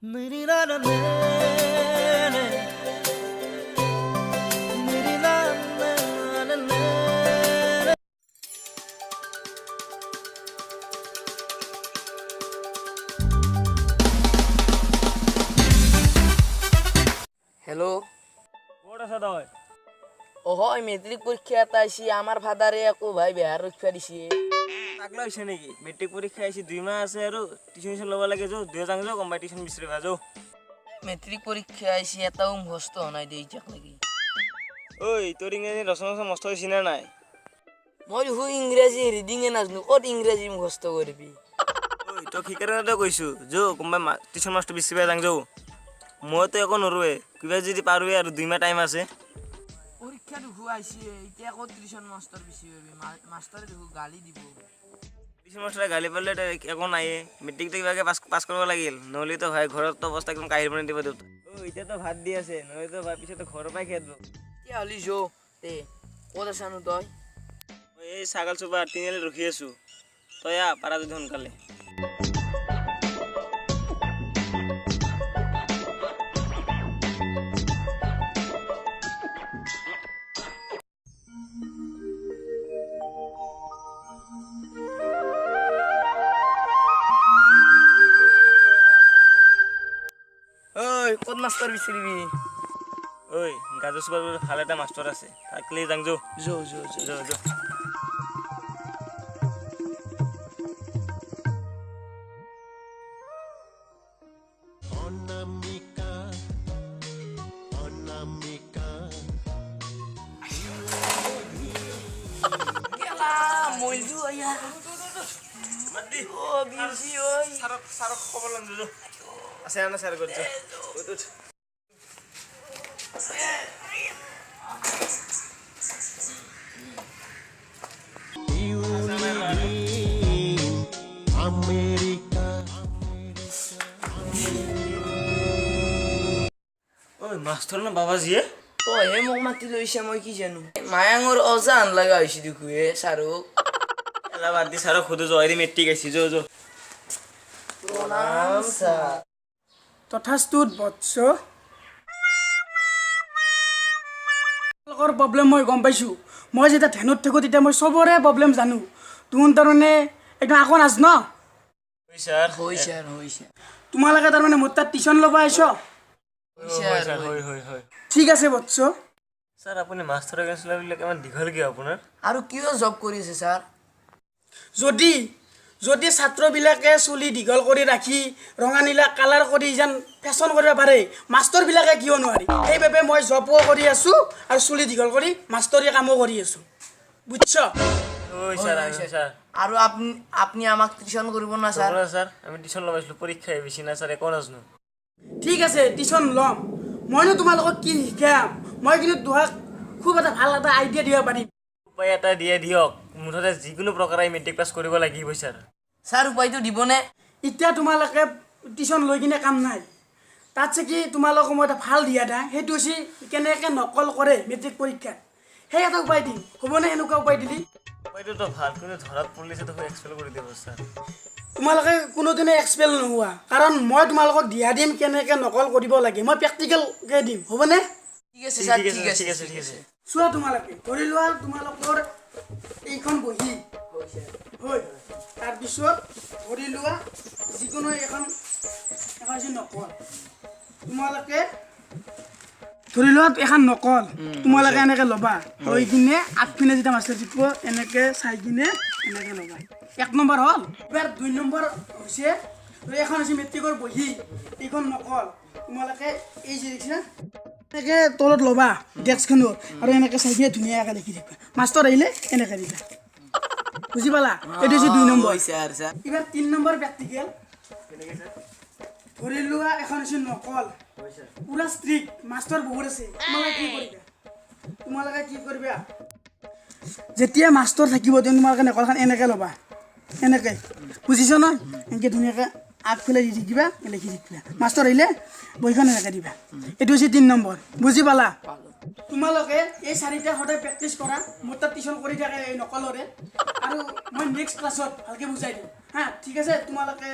मेरी ना ना ने ने मेरी ना ना ना ने হ্যালো কোড আছে তই ও হয় মেট্রিক পরীক্ষা এটা আইছি আমার ফাদারে আকো ভাই বিহার রক্ষা দিছি পাগলা হৈছে নেকি মেট্ৰিক পৰীক্ষা আহিছে 2 মাহ আছে আৰু টিউচন ল'ব লাগে যো দুই যাং যো কম্পিটিশন বিচাৰিবা যো মেট্ৰিক পৰীক্ষা আইছি এটাও মুখস্থ নাই দেই যাক লাগি ঐ তোৰ ইংৰাজী ৰচনা মস্ত হৈছে না নাই মই হু ইংৰাজী ৰিডিং এ নাজনো কত ইংৰাজী মুখস্থ কৰিবি ঐ তই শিকাৰণতে কৈছো যো কোনবা টিউচন মাষ্টৰ বিচাৰিবা যাং যো মইতো একো নৰুৱে কিবা যদি পাৰোৱে আৰু 2 মাহ টাইম আছে পরীক্ষা দেখু আইছি এতিয়া কত টিউশন মাস্টার বেশি হবি মাস্টারে দেখু গালি দিব টিউচন মাষ্টৰে গালি পালে একো নাই মেট্ৰিকটো কিবাকে পাছ কৰিব লাগিল নহ'লে তো ভাই ঘৰত তো অৱস্থা একদম কাহিৰ বনাই দিব দেউতা এতিয়া তো ভাত দি আছে নহ'লে তো ভাই পিছত ঘৰৰ পৰাই খেদ এতিয়া হলি যো তে কত আছানো তই এই ছাগল চোবা তিনিআলি ৰখি আছো তই পাৰা যদি সোনকালে ওই কত মাস্টাৰ বিচাৰিবি ঐ গাজৰ চোবাৰ ভাল এটা মাষ্টৰ আছে তাকলে যাং যো যো যো যো যো যো কেলা মইজু আয়া মাতি ও গিলছি ওই সারক খবর লং যো আছে না স্যার করছো উঠ ওই মাস্টার না বাবাজিয়ে তো হে মোক মাতি লৈছে মই কি জানো মায়াঙৰ অজান লগা হৈছে দেখো হে সাৰুক এলা বাদ দি সাৰক খুদ যো আইদি মেট্ৰিক আইছি যো যো প্ৰণাম ছাৰ তথাস্তুত বৎস প্ৰব্লেম মই গম পাইছোঁ মই যেতিয়া ধ্যানত থাকোঁ তেতিয়া মই চবৰে প্ৰব্লেম জানো তোৰ তাৰমানে একদম আকৌ নাজ ন ওই স্যাৰ হৈছে তোমালোকে তাৰমানে মোৰ তাত টিউশ্যন ল'ব আহিছ হয় ঠিক আছে বৎস স্যাৰ আপুনি মাস্টাৰৰ গেছলা বিলে কেমন দীঘল কি আপোনাৰ আৰু কিয় জব কৰি আছে ছাৰ যদি যদি ছাত্ৰবিলাকে চুলি দীঘল কৰি ৰাখি ৰঙা নীলা কালাৰ কৰি যেন ফেশ্বন কৰিব পাৰে মাষ্টৰবিলাকে কিয় নোৱাৰি সেইবাবে মই জবো কৰি আছোঁ আৰু চুলি দীঘল কৰি মাষ্টৰী কামো কৰি আছোঁ বুজছ ওই স্যাৰ স্যাৰ আৰু আপুনি আমাক টিউশ্যন কৰিব না ছাৰ স্যার আমি টিউশন লবাইছিলো পরীক্ষা বেশি না স্যার একো নাজনো ঠিক আছে টিউশ্যন ল'ম মইনো তোমালোকক কি শিকাম মই কিন্তু তোমাক খুব এটা ভাল এটা আইডিয়া দিব পাৰিম উপায় এটা দিয়ে দিয়ক মুঠতে যিকোনো প্ৰকাৰে মেট্ৰিক পাছ কৰিব লাগিব স্যাৰ ছাৰ উপায়টো দিবনে এতিয়া তোমালোকে টিউশ্যন লৈ কিনে কাম নাই তাতছে কি তোমালোকক মই এটা ভাল দিয়া দা সেইটো হৈছে কেনেকৈ নকল কৰে মেট্ৰিক পৰীক্ষাত সেই এটা উপায় দিম হ'বনে এনেকুৱা উপায় দিলি উপায়টো তো ভাল কিন্তু ধৰাত পৰিলে তো এক্সপেল কৰি দিব স্যাৰ তোমালোকে কোনোদিনে এক্সপেল নোহোৱা কাৰণ মই তোমালোকক দিয়া দিম কেনেকৈ নকল কৰিব লাগে মই প্ৰেক্টিকেলকৈ দিম হ'বনে ঠিক আছে ছাৰ ঠিক ঠিক আছে আছে ঠিক আছে চোৱা তোমালোকে ধৰি লোৱা তোমালোকৰ এইখন বহি হয় তাৰপিছত ধৰি লোৱা যিকোনো এখন হৈছে নকল তোমালোকে ধৰি লোৱা এখন নকল তোমালোকে এনেকৈ ল'বা লৈ কিনে আগপিনে যেতিয়া মাষ্টৰ থাকিব এনেকৈ চাই কিনে এনেকৈ ল'বা 1 নম্বৰ হ'ল এবাৰ 2 নম্বৰ হৈছে এখন হৈছে মেট্ৰিকৰ বহি এইখন নকল তোমালোকে এই যে দেখিছা এনেকৈ তলত ল'বা ডেস্কখনত আৰু এনেকৈ চাই কিনে ধুনীয়াকৈ লিখি থাকিবা মাষ্টৰ আহিলে এনেকৈ দিবা বুজি পালা এইটো হৈছে 2 নম্বৰ ছাৰ ছাৰ এবাৰ 3 নম্বৰ প্ৰেক্টিকেল ধৰি লোৱা এখন হৈছে নকল পুৰা ষ্ট্ৰিক্ট মাষ্টৰ বহুত আছে তোমালোকে কি কৰিবা যেতিয়া মাষ্টৰ থাকিব তোমালোকে নকলখন এনেকৈ ল'বা এনেকৈ বুজিছ ন এনেকৈ ধুনীয়াকৈ আগফালে দি থাকিবা লিখি থাকিবা মাষ্টৰ আহিলে বহিখন এনেকৈ দিবা এইটো হৈছে 3 নম্বৰ বুজি পালা তোমালোকে এই 4টা সদায় প্ৰেক্টিছ কৰা মোৰ তাত টিউশ্যন কৰি থাকে এই নকলৰে আৰু মই নেক্সট ক্লাছত ভালকৈ বুজাই দিম হা ঠিক আছে তোমালোকে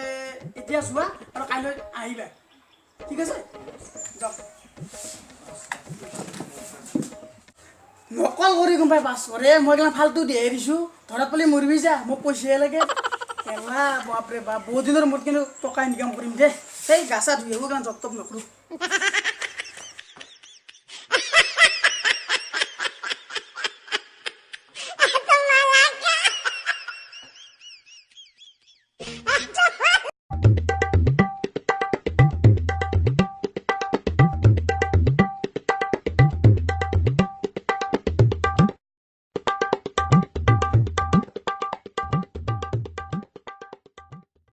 এতিয়া যোৱা আৰু কাইলৈ আহিবা ঠিক আছে যাওক নকল কৰি গম পাই পাছ কৰে মই এইগিলা ফাল্টু দিয়ে দিছোঁ ধৰাত পালি মৰিবি যা মোক পইচাহে লাগে এলা বাপৰে বাপ বহুত দিনৰ মূৰত কিন্তু টকা ইনকাম কৰিম দে সেই গা চা ধুই আহিব কাৰণ জব তব নকৰোঁ